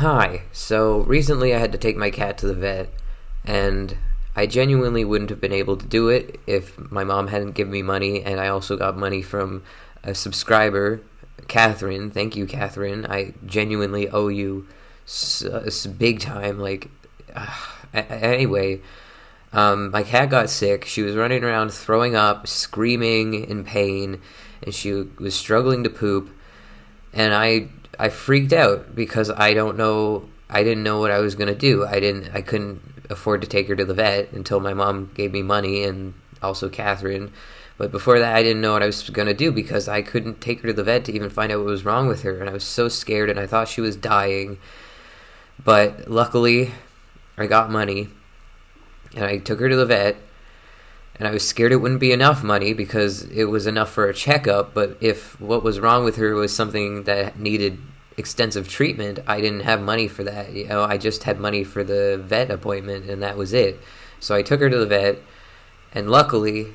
Hi. So recently I had to take my cat to the vet, and I genuinely wouldn't have been able to do it if my mom hadn't given me money, and I also got money from a subscriber, Catherine. Thank you, Catherine. I genuinely owe you big time. Anyway, my cat got sick. She was running around throwing up, screaming in pain, and she was struggling to poop. And I freaked out because I didn't know what I was gonna do. I couldn't afford to take her to the vet until my mom gave me money, and also Catherine. But before that, I didn't know what I was gonna do because I couldn't take her to the vet to even find out what was wrong with her, and I was so scared, and I thought she was dying. But luckily, I got money, and I took her to the vet, and I was scared it wouldn't be enough money because it was enough for a checkup, but if what was wrong with her was something that needed extensive treatment, I didn't have money for that. I just had money for the vet appointment, and that was it. So I took her to the vet, and luckily,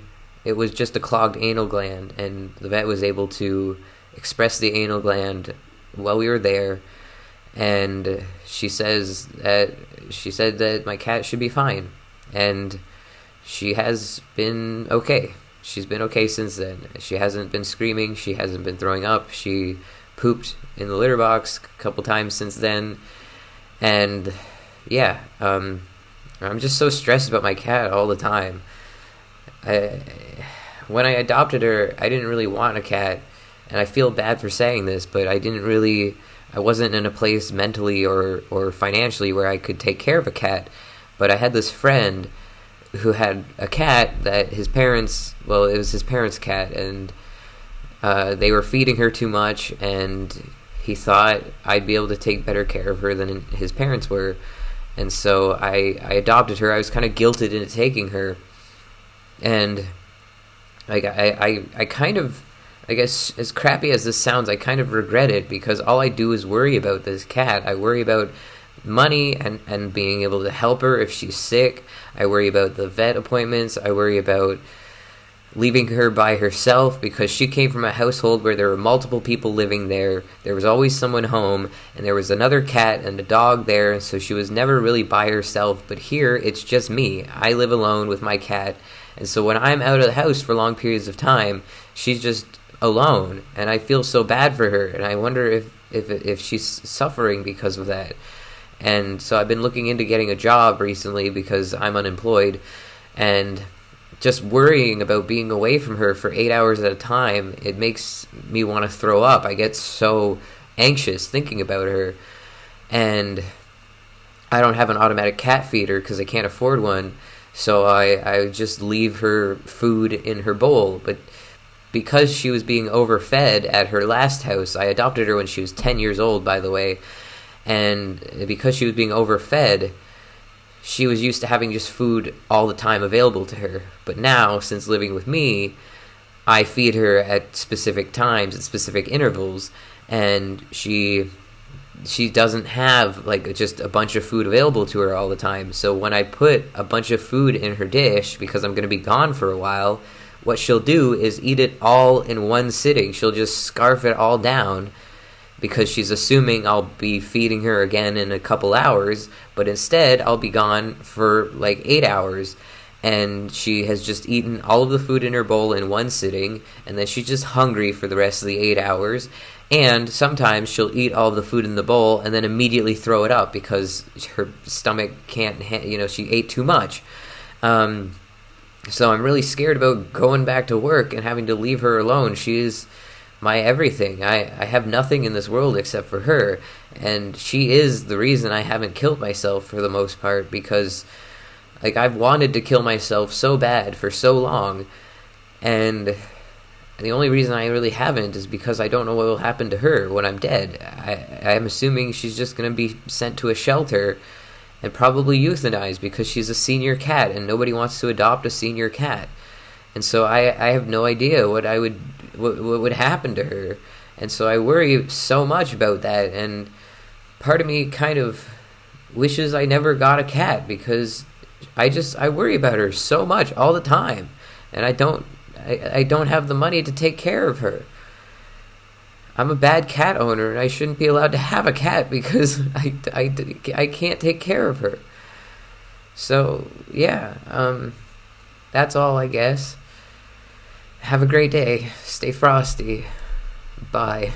it was just a clogged anal gland, and the vet was able to express the anal gland while we were there, and she said that my cat should be fine, and she has been okay. She's been okay since then. She hasn't been screaming. She hasn't been throwing up. She pooped in the litter box a couple times since then. And yeah, I'm just so stressed about my cat all the time. When I adopted her, I didn't really want a cat. And I feel bad for saying this, but I wasn't in a place mentally or financially where I could take care of a cat. But I had this friend who had a cat that it was his parents' cat, and they were feeding her too much, and he thought I'd be able to take better care of her than his parents were, and so I adopted her. I was kind of guilted into taking her, and I kind of, I guess, as crappy as this sounds, I kind of regret it because all I do is worry about this cat. I worry about money and being able to help her if she's sick. I worry about the vet appointments. I worry about leaving her by herself because she came from a household where there were multiple people living there. There was always someone home, and there was another cat and a dog there, and so she was never really by herself. But here, it's just me. I live alone with my cat, and so when I'm out of the house for long periods of time, she's just alone, and I feel so bad for her, and I wonder if she's suffering because of that. And so I've been looking into getting a job recently because I'm unemployed, and just worrying about being away from her for 8 hours at a time, it makes me want to throw up. I get so anxious thinking about her, and I don't have an automatic cat feeder because I can't afford one, so I just leave her food in her bowl. But because she was being overfed at her last house, I adopted her when she was 10 years old, by the way, and because she was being overfed, she was used to having just food all the time available to her. But now, since living with me, I feed her at specific times, at specific intervals, and she doesn't have just a bunch of food available to her all the time. So when I put a bunch of food in her dish, because I'm going to be gone for a while, what she'll do is eat it all in one sitting. She'll just scarf it all down, because she's assuming I'll be feeding her again in a couple hours, but instead I'll be gone for 8 hours, and she has just eaten all of the food in her bowl in one sitting, and then she's just hungry for the rest of the 8 hours, and sometimes she'll eat all of the food in the bowl and then immediately throw it up because her stomach can't, she ate too much. So I'm really scared about going back to work and having to leave her alone. She is my everything. I have nothing in this world except for her, and she is the reason I haven't killed myself for the most part, because I've wanted to kill myself so bad for so long, and the only reason I really haven't is because I don't know what will happen to her when I'm dead. I'm assuming she's just going to be sent to a shelter and probably euthanized because she's a senior cat and nobody wants to adopt a senior cat. And so I have no idea what would happen to her. And so I worry so much about that, and part of me kind of wishes I never got a cat because I worry about her so much all the time, and I don't have the money to take care of her. I'm a bad cat owner and I shouldn't be allowed to have a cat because I can't take care of her. So, yeah, that's all, I guess. Have a great day. Stay frosty. Bye.